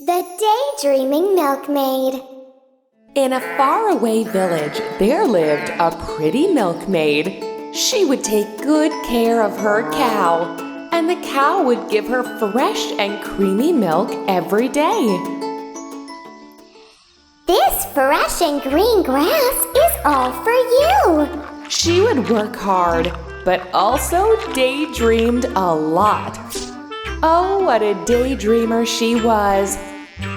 The Daydreaming Milkmaid. In a faraway village, there lived a pretty milkmaid. She would take good care of her cow, and the cow would give her fresh and creamy milk every day. This fresh and green grass is all for you. She would work hard, but also daydreamed a lot. Oh, what a daydreamer she was!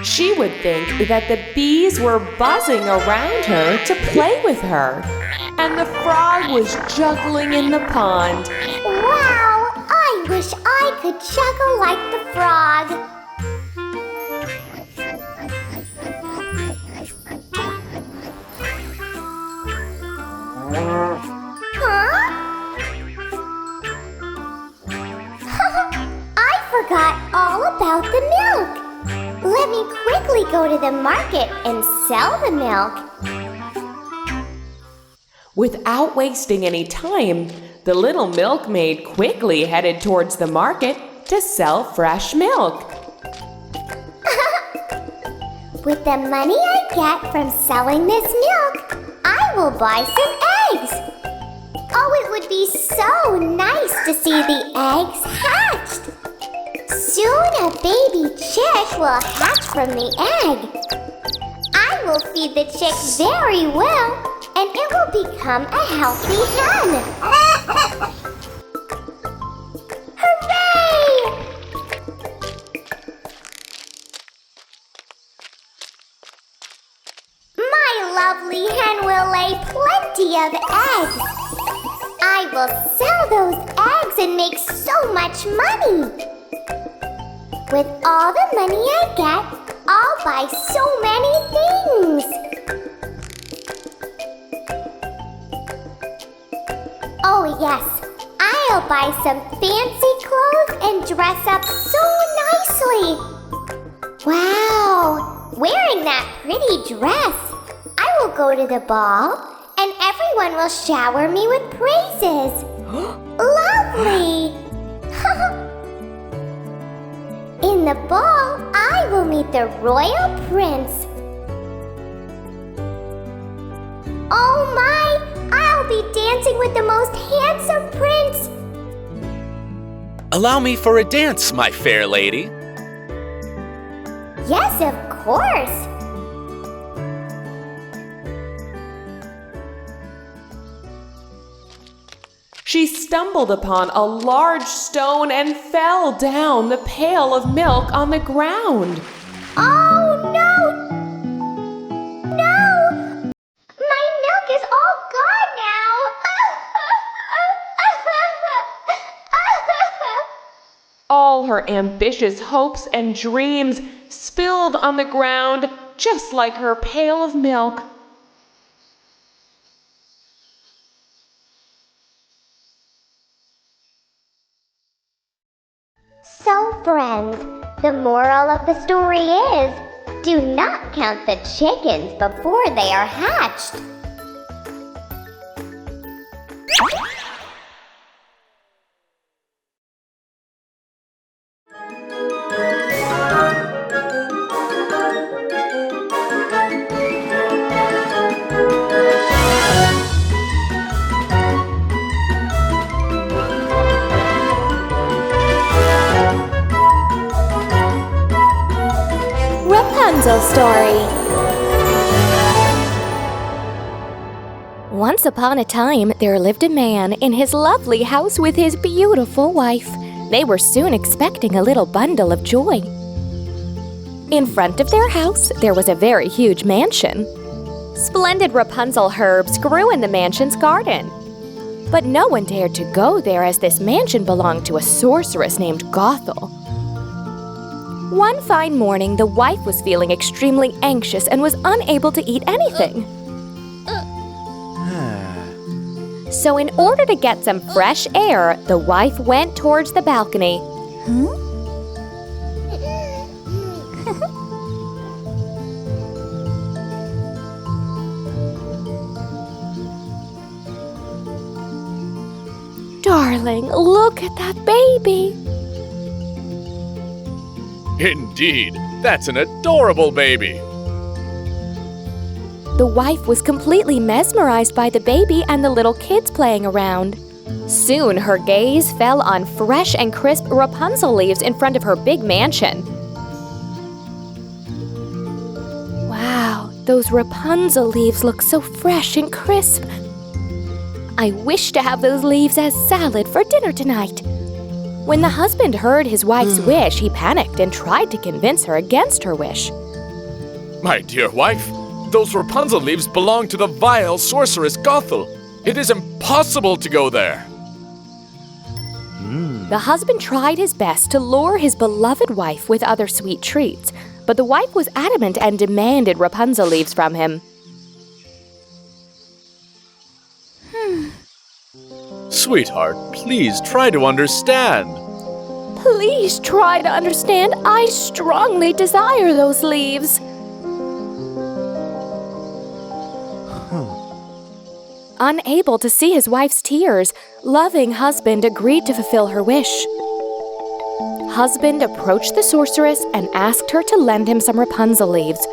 She would think that the bees were buzzing around her to play with her, and the frog was juggling in the pond. Wow! I wish I could juggle like the frog. Huh? I forgot all about the milk. Let me quickly go to the market and sell the milk. Without wasting any time, the little milkmaid quickly headed towards the market to sell fresh milk. With the money I get from selling this milk, I will buy some eggs. Oh, it would be so nice to see the eggs hatched. Soon a baby chick will hatch from the egg. I will feed the chick very well, and it will become a healthy hen. Hooray! My lovely hen will lay plenty of eggs. I will sell those eggs and make so much money. With all the money I get, I'll buy so many things. Oh yes, I'll buy some fancy clothes and dress up so nicely. Wow, wearing that pretty dress, I will go to the ball and everyone will shower me with praises. Lovely! In the ball, I will meet the royal prince. Oh my! I'll be dancing with the most handsome prince. Allow me for a dance, my fair lady. Yes, of course. She stumbled upon a large stone and fell down the pail of milk on the ground. Oh no! No! My milk is all gone now! All her ambitious hopes and dreams spilled on the ground, just like her pail of milk. So, friends, the moral of the story is, do not count the chickens before they are hatched. Rapunzel story. Once upon a time, there lived a man in his lovely house with his beautiful wife. They were soon expecting a little bundle of joy. In front of their house, there was a very huge mansion. Splendid Rapunzel herbs grew in the mansion's garden. But no one dared to go there as this mansion belonged to a sorceress named Gothel. One fine morning, the wife was feeling extremely anxious and was unable to eat anything. So in order to get some fresh air, the wife went towards the balcony. Darling, look at that baby. Indeed, that's an adorable baby. The wife was completely mesmerized by the baby and the little kids playing around. Soon her gaze fell on fresh and crisp Rapunzel leaves in front of her big mansion. Wow, those Rapunzel leaves look so fresh and crisp. I wish to have those leaves as salad for dinner tonight. When the husband heard his wife's wish, he panicked and tried to convince her against her wish. My dear wife, those Rapunzel leaves belong to the vile sorceress Gothel. It is impossible to go there. The husband tried his best to lure his beloved wife with other sweet treats, but the wife was adamant and demanded Rapunzel leaves from him. Sweetheart, please try to understand. Please try to understand. I strongly desire those leaves. Unable to see his wife's tears, loving husband agreed to fulfill her wish. Husband approached the sorceress and asked her to lend him some Rapunzel leaves.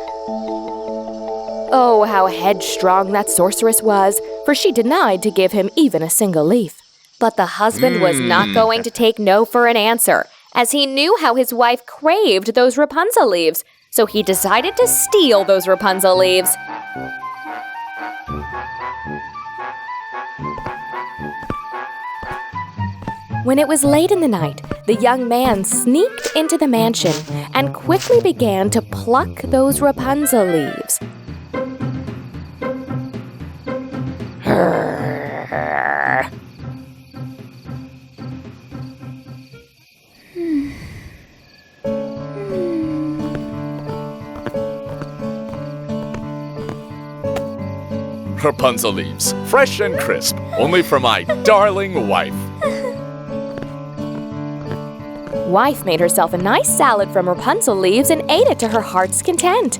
Oh, how headstrong that sorceress was, for she denied to give him even a single leaf. But the husband was not going to take no for an answer, as he knew how his wife craved those Rapunzel leaves, so he decided to steal those Rapunzel leaves. When it was late in the night, the young man sneaked into the mansion and quickly began to pluck those Rapunzel leaves. Rapunzel leaves, fresh and crisp, only for my darling wife. Wife made herself a nice salad from Rapunzel leaves and ate it to her heart's content.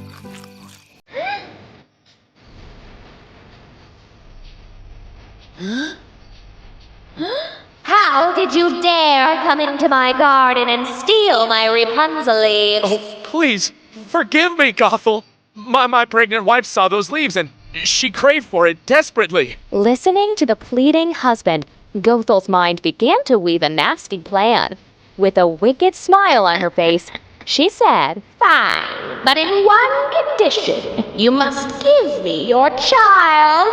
How did you dare come into my garden and steal my Rapunzel leaves? Oh, please, forgive me, Gothel. My pregnant wife saw those leaves and she craved for it desperately. Listening to the pleading husband, Gothel's mind began to weave a nasty plan. With a wicked smile on her face, she said, "Fine, but in one condition. You must give me your child."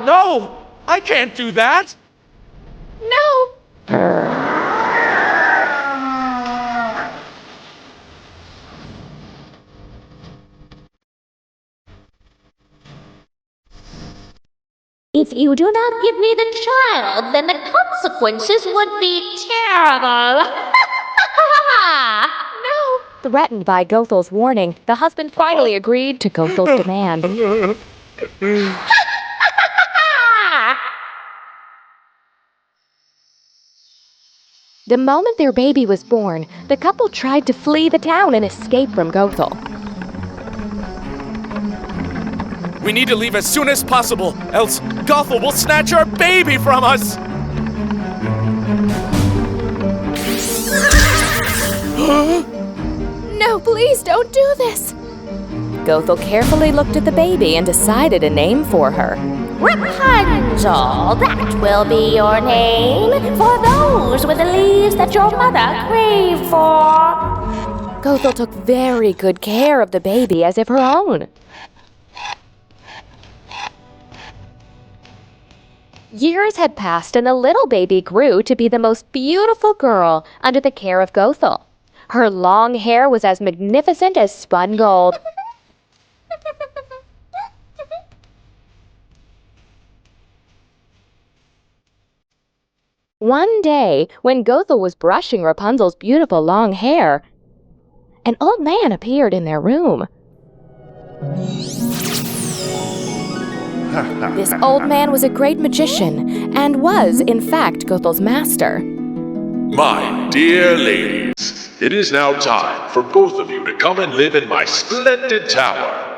No, I can't do that. No. If you do not give me the child, then the consequences would be terrible. No! Threatened by Gothel's warning, the husband finally agreed to Gothel's demand. The moment their baby was born, the couple tried to flee the town and escape from Gothel. We need to leave as soon as possible, else Gothel will snatch our baby from us! No, please don't do this! Gothel carefully looked at the baby and decided a name for her. Rapunzel, that will be your name, for those were the leaves that your mother craved for. Gothel took very good care of the baby as if her own. Years had passed and the little baby grew to be the most beautiful girl under the care of Gothel. Her long hair was as magnificent as spun gold. One day, when Gothel was brushing Rapunzel's beautiful long hair, an old man appeared in their room. This old man was a great magician and was, in fact, Gothel's master. My dear ladies, it is now time for both of you to come and live in my splendid tower.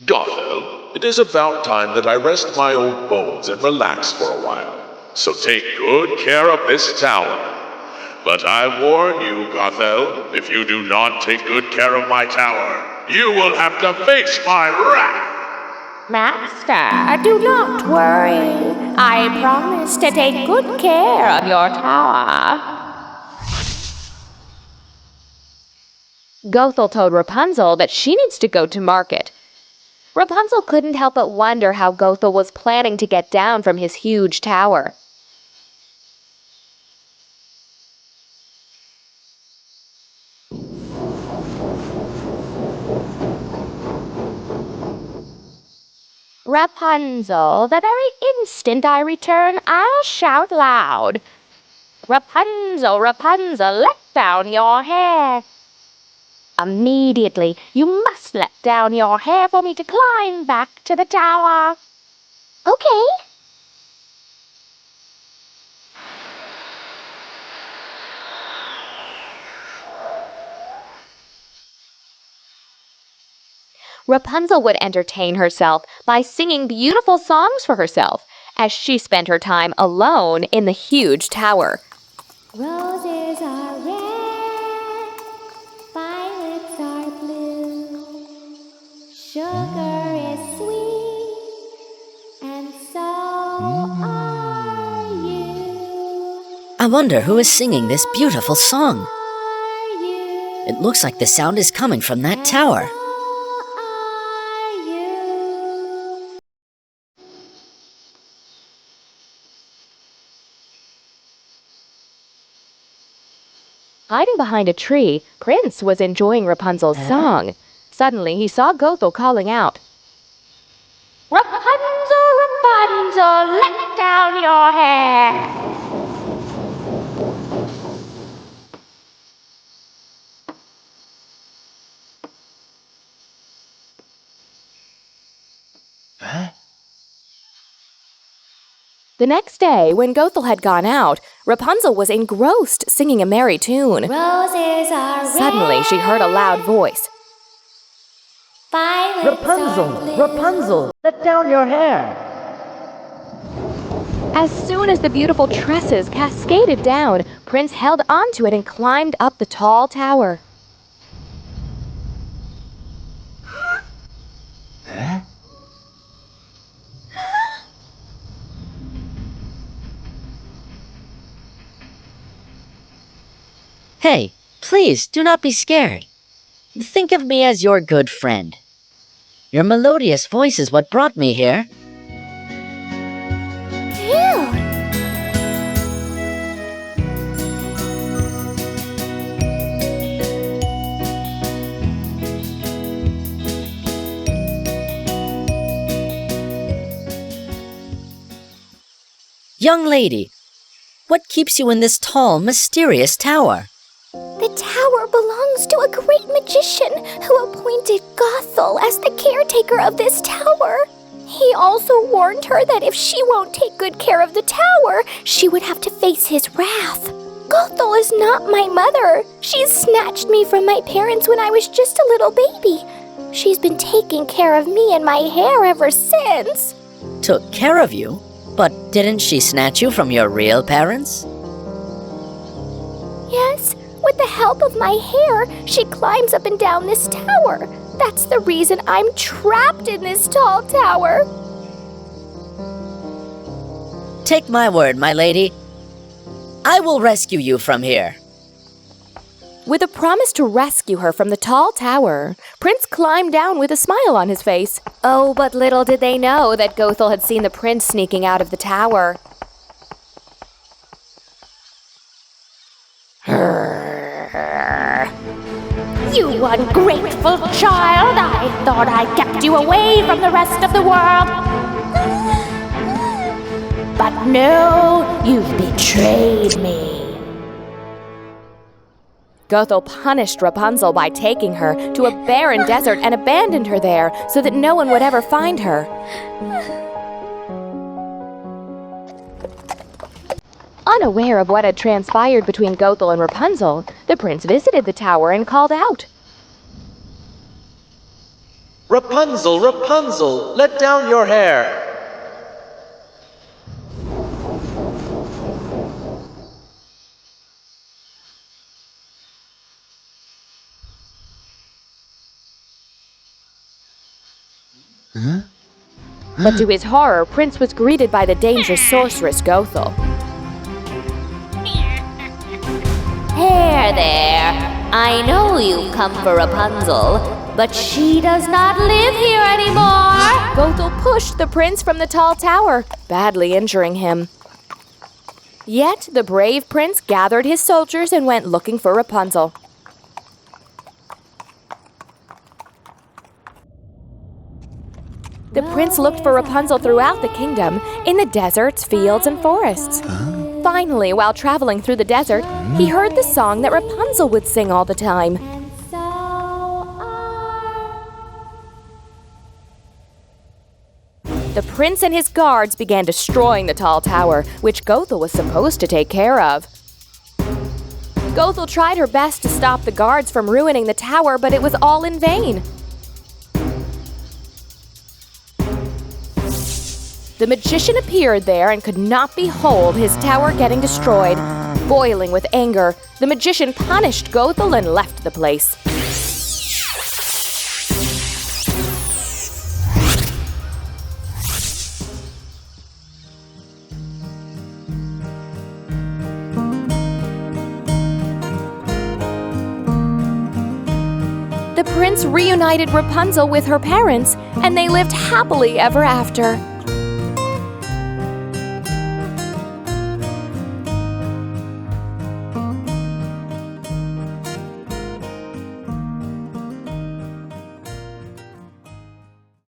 Gothel, it is about time that I rest my old bones and relax for a while. So take good care of this tower. But I warn you, Gothel, if you do not take good care of my tower, you will have to face my wrath. Master, do not worry. I promise to take good care of your tower. Gothel told Rapunzel that she needs to go to market. Rapunzel couldn't help but wonder how Gothel was planning to get down from his huge tower. Rapunzel, the very instant I return, I'll shout loud. Rapunzel, Rapunzel, let down your hair. Immediately, you must let down your hair for me to climb back to the tower. Okay. Rapunzel would entertain herself by singing beautiful songs for herself as she spent her time alone in the huge tower. Roses are red, violets are blue, sugar is sweet, and so are you. I wonder who is singing this beautiful song. Are you? It looks like the sound is coming from that tower. Are you? Hiding behind a tree, Prince was enjoying Rapunzel's song. Suddenly, he saw Gothel calling out, Rapunzel, Rapunzel, let down your hair. The next day, when Gothel had gone out, Rapunzel was engrossed singing a merry tune. Roses are red. Suddenly, she heard a loud voice. Violets are blue. Rapunzel, let down your hair. As soon as the beautiful tresses cascaded down, Prince held onto it and climbed up the tall tower. Hey, please do not be scared. Think of me as your good friend. Your melodious voice is what brought me here. Ew. Young lady, what keeps you in this tall, mysterious tower? The tower belongs to a great magician who appointed Gothel as the caretaker of this tower. He also warned her that if she won't take good care of the tower, she would have to face his wrath. Gothel is not my mother. She snatched me from my parents when I was just a little baby. She's been taking care of me and my hair ever since. Took care of you? But didn't she snatch you from your real parents? Yes, with the help of my hair, she climbs up and down this tower. That's the reason I'm trapped in this tall tower. Take my word, my lady. I will rescue you from here. With a promise to rescue her from the tall tower, Prince climbed down with a smile on his face. Oh, but little did they know that Gothel had seen the prince sneaking out of the tower. You ungrateful child! I thought I kept you away from the rest of the world. But no, you've betrayed me. Gothel punished Rapunzel by taking her to a barren desert and abandoned her there so that no one would ever find her. Unaware of what had transpired between Gothel and Rapunzel, the prince visited the tower and called out, Rapunzel, Rapunzel, let down your hair. But to his horror, Prince was greeted by the dangerous sorceress Gothel. Here there, I know you've come for Rapunzel, but she does not live here anymore. Gothel pushed the prince from the tall tower, badly injuring him. Yet the brave prince gathered his soldiers and went looking for Rapunzel. The prince looked for Rapunzel throughout the kingdom, in the deserts, fields, and forests. Finally, while traveling through the desert, he heard the song that Rapunzel would sing all the time. The prince and his guards began destroying the tall tower, which Gothel was supposed to take care of. Gothel tried her best to stop the guards from ruining the tower, but it was all in vain. The magician appeared there and could not behold his tower getting destroyed. Boiling with anger, the magician punished Gothel and left the place. The prince reunited Rapunzel with her parents, and they lived happily ever after.